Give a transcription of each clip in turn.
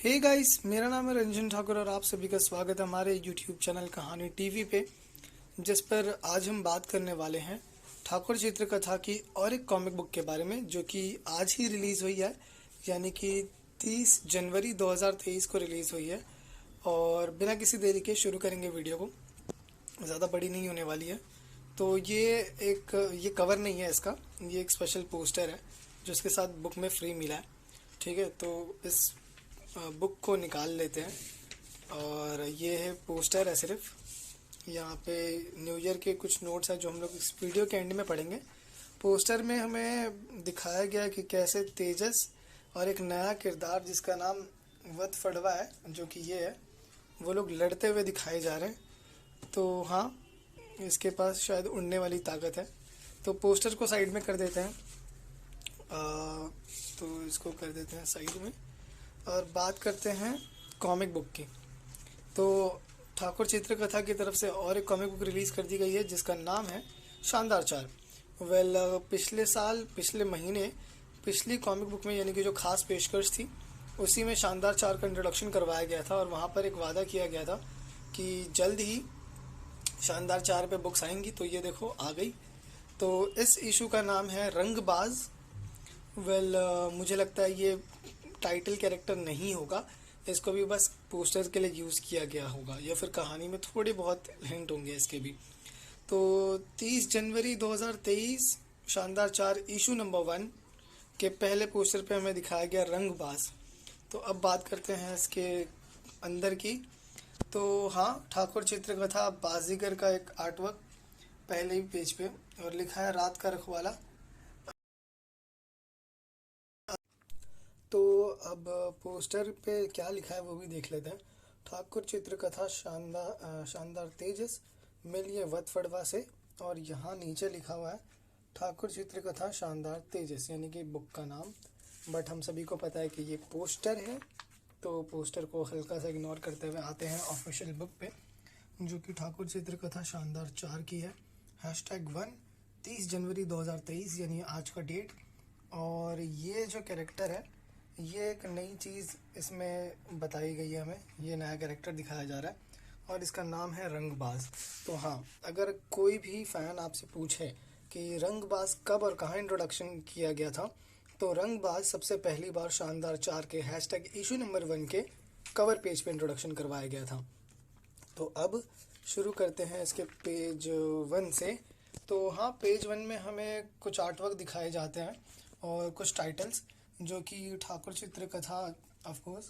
Hey guys, मेरा नाम है रंजन ठाकुर और आप सभी का स्वागत है हमारे यूट्यूब चैनल कहानी टीवी पे, जिस पर आज हम बात करने वाले हैं ठाकुर चित्रकथा की और एक कॉमिक बुक के बारे में जो कि आज ही रिलीज़ हुई है, यानी कि 30 जनवरी 2023 को रिलीज़ हुई है। और बिना किसी देरी के शुरू करेंगे वीडियो को। ज़्यादा बड़ी नहीं होने वाली है। तो ये कवर नहीं है इसका, ये एक स्पेशल पोस्टर है जो इसके साथ बुक में फ्री मिला है। ठीक है, तो इस बुक को निकाल लेते हैं। और ये है पोस्टर है सिर्फ। यहाँ पे न्यू ईयर के कुछ नोट्स हैं जो हम लोग इस वीडियो के एंड में पढ़ेंगे। पोस्टर में हमें दिखाया गया कि कैसे तेजस और एक नया किरदार जिसका नाम वत फड़वा है, जो कि ये है, वो लोग लड़ते हुए दिखाए जा रहे हैं। तो हाँ, इसके पास शायद उड़ने वाली ताकत है। तो पोस्टर को साइड में कर देते हैं। तो इसको कर देते हैं साइड में और बात करते हैं कॉमिक बुक की। तो ठाकुर चित्रकथा की तरफ से और एक कॉमिक बुक रिलीज़ कर दी गई है जिसका नाम है शानदार चार। पिछले महीने पिछली कॉमिक बुक में, यानी कि जो खास पेशकश थी, उसी में शानदार चार का इंट्रोडक्शन करवाया गया था और वहाँ पर एक वादा किया गया था कि जल्द ही शानदार चार पे बुक्स आएंगी। तो ये देखो आ गई। तो इस इशू का नाम है रंगबाज। मुझे लगता है ये टाइटल कैरेक्टर नहीं होगा, इसको भी बस पोस्टर के लिए यूज़ किया गया होगा, या फिर कहानी में थोड़े बहुत हिंट होंगे इसके भी। तो 30 जनवरी 2023 शानदार चार इशू नंबर 1 के पहले पोस्टर पे हमें दिखाया गया रंगबाज। तो अब बात करते हैं इसके अंदर की। तो हाँ, ठाकुर चित्रकथा बाजीगर का एक आर्टवर्क पहले ही पेज पे, और लिखा है रात का रखवाला। तो अब पोस्टर पे क्या लिखा है वो भी देख लेते हैं। ठाकुर चित्रकथा शानदार तेजस मिलिए वत फड़वा से। और यहाँ नीचे लिखा हुआ है ठाकुर चित्रकथा शानदार तेजस, यानी कि बुक का नाम। बट हम सभी को पता है कि ये पोस्टर है, तो पोस्टर को हल्का सा इग्नोर करते हुए आते हैं ऑफिशियल बुक पे, जो कि ठाकुर चित्रकथा शानदार चार की है। #1 30 जनवरी 2023, यानी आज का डेट। और ये जो कैरेक्टर है, ये एक नई चीज़ इसमें बताई गई है हमें। ये नया कैरेक्टर दिखाया जा रहा है और इसका नाम है रंगबाज। तो हाँ, अगर कोई भी फ़ैन आपसे पूछे कि रंगबाज कब और कहाँ इंट्रोडक्शन किया गया था, तो रंगबाज सबसे पहली बार शानदार चार के #इशू नंबर 1 के कवर पेज पे इंट्रोडक्शन करवाया गया था। तो अब शुरू करते हैं इसके पेज 1 से। तो हाँ, पेज 1 में हमें कुछ आर्टवर्क दिखाए जाते हैं और कुछ टाइटल्स, जो कि ठाकुर चित्रकथा ऑफकोर्स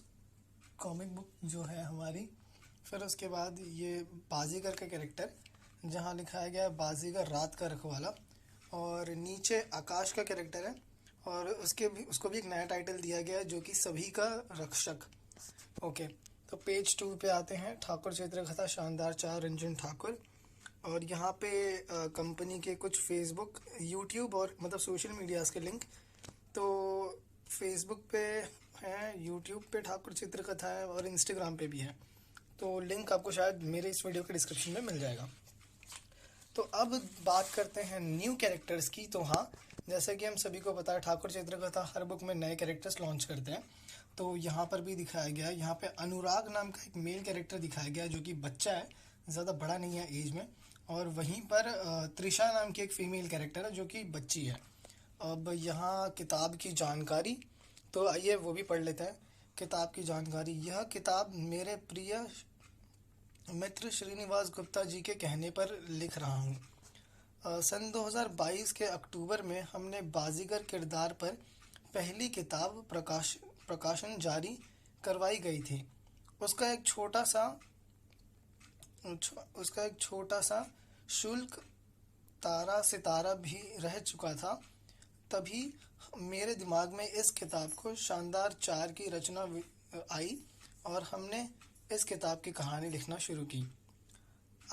कॉमिक बुक जो है हमारी। फिर उसके बाद ये बाजीगर का कैरेक्टर, जहाँ लिखाया गया है बाजीगर रात का रखवाला। और नीचे आकाश का कैरेक्टर है और उसको भी एक नया टाइटल दिया गया है, जो कि सभी का रक्षक। ओके, तो पेज 2 पे आते हैं। ठाकुर चित्रकथा शानदार चार रंजन ठाकुर। और यहाँ पे कंपनी के कुछ फेसबुक, यूट्यूब और मतलब सोशल मीडियाज़ के लिंक। तो फेसबुक पे है, यूट्यूब पे ठाकुर चित्रकथा है और इंस्टाग्राम पे भी है। तो लिंक आपको शायद मेरे इस वीडियो के डिस्क्रिप्शन में मिल जाएगा। तो अब बात करते हैं न्यू कैरेक्टर्स की। तो हाँ, जैसे कि हम सभी को पता है, ठाकुर चित्रकथा हर बुक में नए कैरेक्टर्स लॉन्च करते हैं। तो यहाँ पर भी दिखाया गया है। यहाँ पे अनुराग नाम का एक मेल कैरेक्टर दिखाया गया है, जो कि बच्चा है, ज़्यादा बड़ा नहीं है एज में। और वहीं पर त्रिशा नाम की एक फ़ीमेल कैरेक्टर है, जो कि बच्ची है। अब यहाँ किताब की जानकारी, तो आइए वो भी पढ़ लेते हैं। किताब की जानकारी, यह किताब मेरे प्रिय मित्र श्रीनिवास गुप्ता जी के कहने पर लिख रहा हूँ। सन 2022 के अक्टूबर में हमने बाजीगर किरदार पर पहली किताब प्रकाशन जारी करवाई गई थी। उसका एक छोटा सा शुल्क तारा सितारा भी रह चुका था। तभी मेरे दिमाग में इस किताब को शानदार चार की रचना आई और हमने इस किताब की कहानी लिखना शुरू की।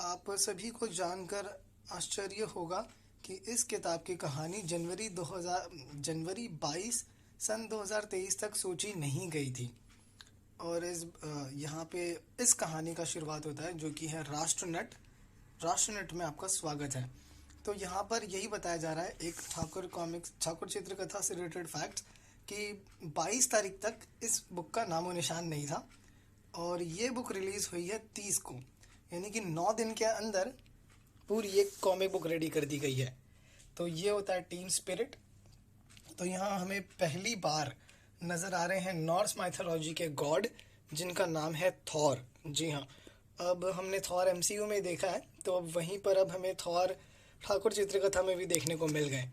आप सभी को जानकर आश्चर्य होगा कि इस किताब की कहानी जनवरी 22 सन 2023 तक सोची नहीं गई थी। और यहाँ पे इस कहानी का शुरुआत होता है, जो कि है राष्ट्रनट में आपका स्वागत है। तो यहाँ पर यही बताया जा रहा है एक ठाकुर चित्रकथा से रिलेटेड फैक्ट्स, कि 22 तारीख तक इस बुक का नामो निशान नहीं था और ये बुक रिलीज़ हुई है 30 को, यानी कि 9 दिन के अंदर पूरी एक कॉमिक बुक रेडी कर दी गई है। तो ये होता है टीम स्पिरिट। तो यहाँ हमें पहली बार नज़र आ रहे हैं नॉर्स माइथोलॉजी के गॉड जिनका नाम है थॉर। जी हाँ, अब हमने थॉर एमसीयू में देखा है, तो अब वहीं पर अब हमें थॉर ठाकुर चित्रकथा में भी देखने को मिल गए।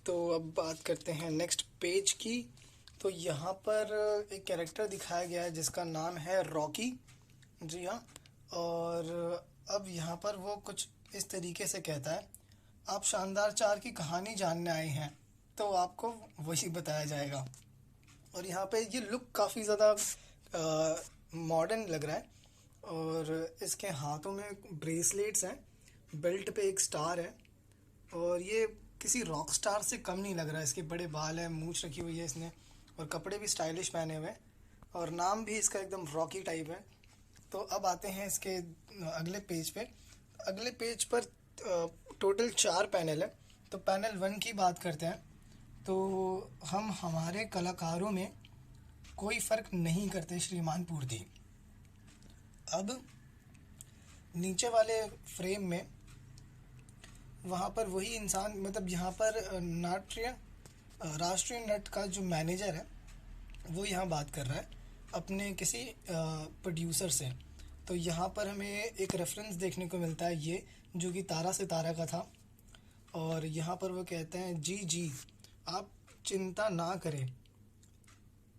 तो अब बात करते हैं नेक्स्ट पेज की। तो यहाँ पर एक कैरेक्टर दिखाया गया है जिसका नाम है रॉकी। जी हाँ, और अब यहाँ पर वो कुछ इस तरीके से कहता है, आप शानदार 4 की कहानी जानने आए हैं तो आपको वही बताया जाएगा। और यहाँ पे ये लुक काफ़ी ज़्यादा मॉडर्न लग रहा है और इसके हाथों में ब्रेसलेट्स हैं, बेल्ट पे एक स्टार है और ये किसी रॉक स्टार से कम नहीं लग रहा है। इसके बड़े बाल हैं, मूंछ रखी हुई है इसने और कपड़े भी स्टाइलिश पहने हुए हैं और नाम भी इसका एकदम रॉकी टाइप है। तो अब आते हैं इसके अगले पेज पे। अगले पेज पर टोटल 4 पैनल है। तो पैनल 1 की बात करते हैं। तो हम हमारे कलाकारों में कोई फ़र्क नहीं करते श्रीमान पूर्ति। अब नीचे वाले फ्रेम में वहाँ पर वही इंसान, मतलब यहाँ पर राष्ट्रीय नट का जो मैनेजर है वो यहाँ बात कर रहा है अपने किसी प्रोड्यूसर से। तो यहाँ पर हमें एक रेफरेंस देखने को मिलता है ये, जो कि तारा सितारा का था। और यहाँ पर वो कहते हैं, जी आप चिंता ना करें,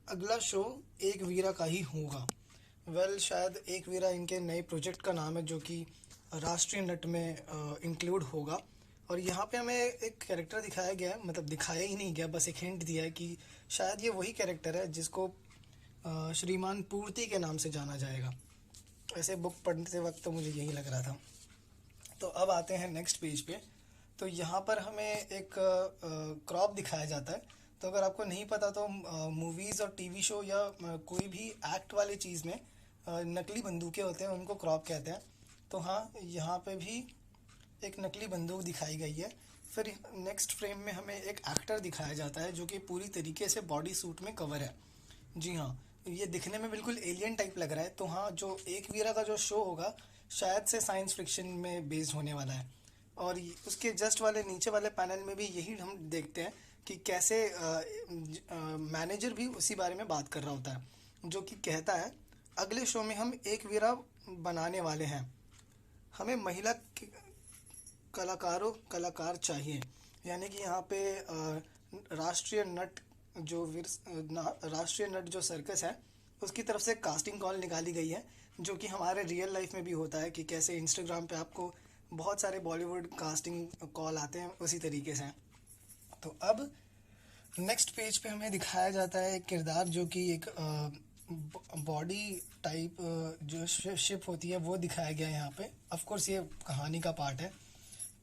अगला शो एक वीरा का ही होगा। शायद एक वीरा इनके नए प्रोजेक्ट का नाम है जो कि राष्ट्रीय नट में इंक्लूड होगा। और यहाँ पे हमें एक कैरेक्टर दिखाया गया है, मतलब दिखाया ही नहीं गया, बस एक हिंट दिया है कि शायद ये वही कैरेक्टर है जिसको श्रीमान पूर्ति के नाम से जाना जाएगा। ऐसे बुक पढ़ते वक्त तो मुझे यही लग रहा था। तो अब आते हैं नेक्स्ट पेज पे। तो यहाँ पर हमें एक क्रॉप दिखाया जाता है। तो अगर आपको नहीं पता तो मूवीज़ और टीवी शो या कोई भी एक्ट वाली चीज़ में नकली बंदूकें होते हैं, उनको क्रॉप कहते हैं। तो हाँ, यहाँ पे भी एक नकली बंदूक दिखाई गई है। फिर नेक्स्ट फ्रेम में हमें एक एक्टर दिखाया जाता है जो कि पूरी तरीके से बॉडी सूट में कवर है। जी हाँ, ये दिखने में बिल्कुल एलियन टाइप लग रहा है। तो हाँ, जो एक वीरा का जो शो होगा शायद से साइंस फिक्शन में बेस्ड होने वाला है। और उसके जस्ट वाले नीचे वाले पैनल में भी यही हम देखते हैं कि कैसे मैनेजर भी उसी बारे में बात कर रहा होता है, जो कि कहता है, अगले शो में हम एक वीरा बनाने वाले हैं, हमें महिला कलाकार चाहिए। यानी कि यहाँ पे राष्ट्रीय नट जो सर्कस है उसकी तरफ से कास्टिंग कॉल निकाली गई है, जो कि हमारे रियल लाइफ में भी होता है कि कैसे इंस्टाग्राम पे आपको बहुत सारे बॉलीवुड कास्टिंग कॉल आते हैं, उसी तरीके से। तो अब नेक्स्ट पेज पे हमें दिखाया जाता है एक किरदार जो कि एक बॉडी टाइप जो शिप होती है वो दिखाया गया है यहाँ पे। ऑफ कोर्स ये कहानी का पार्ट है,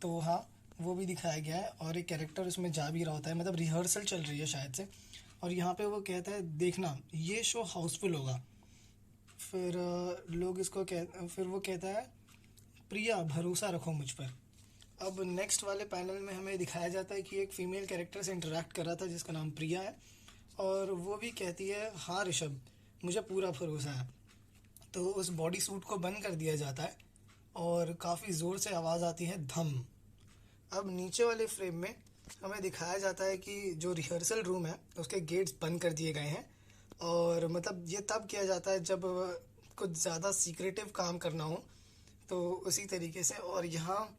तो हाँ वो भी दिखाया गया है और एक कैरेक्टर उसमें जा भी रहा होता है, मतलब रिहर्सल चल रही है शायद से। और यहाँ पे वो कहता है, देखना ये शो हाउसफुल होगा। फिर फिर वो कहता है, प्रिया भरोसा रखो मुझ पर। अब नेक्स्ट वाले पैनल में हमें दिखाया जाता है कि एक फ़ीमेल कैरेक्टर से इंटरेक्ट कर रहा था जिसका नाम प्रिया है और वो भी कहती है, हाँ ऋषभ मुझे पूरा भरोसा है। तो उस बॉडी सूट को बंद कर दिया जाता है और काफ़ी ज़ोर से आवाज़ आती है, धम। अब नीचे वाले फ्रेम में हमें दिखाया जाता है कि जो रिहर्सल रूम है उसके गेट्स बंद कर दिए गए हैं और मतलब ये तब किया जाता है जब कुछ ज़्यादा सीक्रेटिव काम करना हो, तो उसी तरीके से। और यहाँ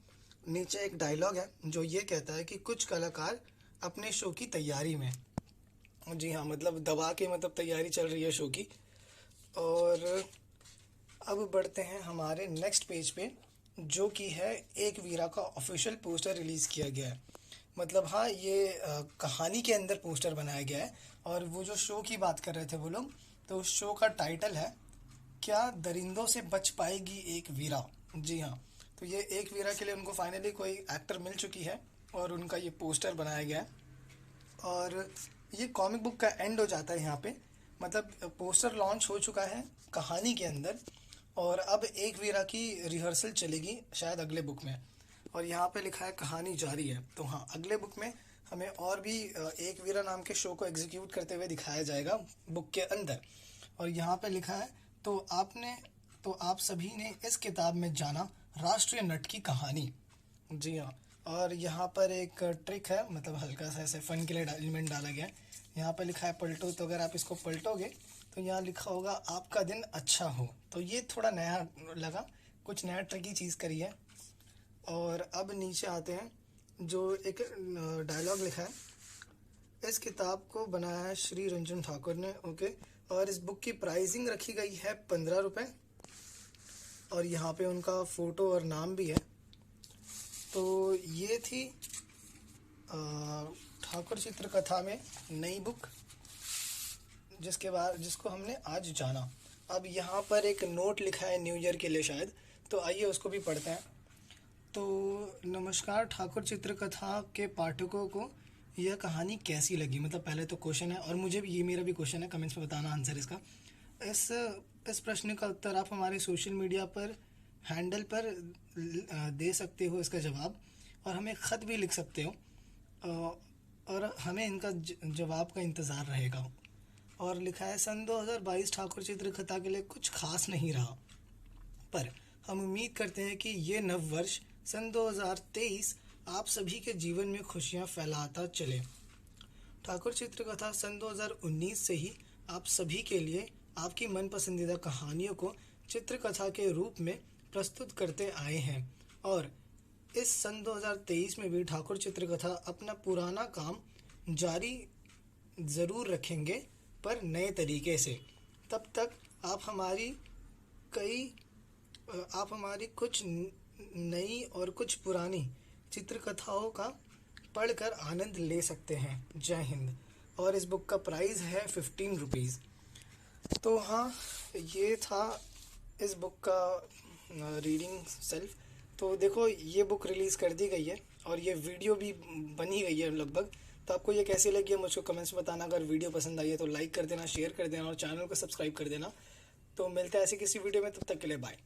नीचे एक डायलॉग है जो ये कहता है कि कुछ कलाकार अपने शो की तैयारी में। जी हाँ, मतलब दबा के मतलब तैयारी चल रही है शो की। और अब बढ़ते हैं हमारे नेक्स्ट पेज पे, जो कि है एक वीरा का ऑफिशियल पोस्टर रिलीज़ किया गया है। मतलब हाँ, ये कहानी के अंदर पोस्टर बनाया गया है। और वो जो शो की बात कर रहे थे वो लोग, तो उस शो का टाइटल है, क्या दरिंदों से बच पाएगी एक वीरा। जी हाँ, तो ये एक वीरा के लिए उनको फाइनली कोई एक्टर मिल चुकी है और उनका ये पोस्टर बनाया गया है। और ये कॉमिक बुक का एंड हो जाता है यहाँ पे, मतलब पोस्टर लॉन्च हो चुका है कहानी के अंदर और अब एक वीरा की रिहर्सल चलेगी शायद अगले बुक में। और यहाँ पे लिखा है कहानी जारी है। तो हाँ, अगले बुक में हमें और भी एक वीरा नाम के शो को एग्जीक्यूट करते हुए दिखाया जाएगा बुक के अंदर। और यहाँ पे लिखा है, तो आप सभी ने इस किताब में जाना राष्ट्रीय नट की कहानी। जी हाँ। और यहाँ पर एक ट्रिक है, मतलब हल्का सा ऐसे फन के लिए एलिमेंट डाला गया है। यहाँ पर लिखा है पलटो, तो अगर आप इसको पलटोगे तो यहाँ लिखा होगा आपका दिन अच्छा हो। तो ये थोड़ा नया लगा, कुछ नया ट्रिकी चीज़ करी है। और अब नीचे आते हैं, जो एक डायलॉग लिखा है, इस किताब को बनाया है श्री रंजन ठाकुर ने। ओके। और इस बुक की प्राइसिंग रखी गई है 15 रुपये। और यहाँ पे उनका फ़ोटो और नाम भी है। तो ये थी ठाकुर चित्रकथा में नई बुक, जिसको हमने आज जाना। अब यहाँ पर एक नोट लिखा है न्यू ईयर के लिए शायद, तो आइए उसको भी पढ़ते हैं। तो नमस्कार, ठाकुर चित्रकथा के पाठकों को यह कहानी कैसी लगी। मतलब पहले तो क्वेश्चन है, और मुझे भी, ये मेरा भी क्वेश्चन है, कमेंट्स में बताना आंसर इसका। इस प्रश्न का उत्तर आप हमारे सोशल मीडिया पर हैंडल पर दे सकते हो इसका जवाब, और हमें ख़त भी लिख सकते हो, और हमें इनका जवाब का इंतज़ार रहेगा। और लिखा है, सन 2022 ठाकुर चित्रकथा के लिए कुछ खास नहीं रहा, पर हम उम्मीद करते हैं कि ये नव वर्ष सन 2023 आप सभी के जीवन में खुशियां फैलाता चले। ठाकुर चित्रकथा सन 2019 से ही आप सभी के लिए आपकी मन पसंदीदा कहानियों को चित्रकथा के रूप में प्रस्तुत करते आए हैं, और इस सन 2023 में भी ठाकुर चित्रकथा अपना पुराना काम जारी ज़रूर रखेंगे, पर नए तरीके से। तब तक आप हमारी कुछ नई और कुछ पुरानी चित्रकथाओं का पढ़कर आनंद ले सकते हैं। जय हिंद। और इस बुक का प्राइस है 15 रुपीज़। तो हाँ, ये था इस बुक का रीडिंग सेल्फ। तो देखो, ये बुक रिलीज़ कर दी गई है, और ये वीडियो भी बनी गई है लगभग। तो आपको ये कैसी लगी है मुझको कमेंट्स में बताना। अगर वीडियो पसंद आई है तो लाइक कर देना, शेयर कर देना, और चैनल को सब्सक्राइब कर देना। तो मिलते हैं ऐसी किसी वीडियो में, तब तक के लिए बाय।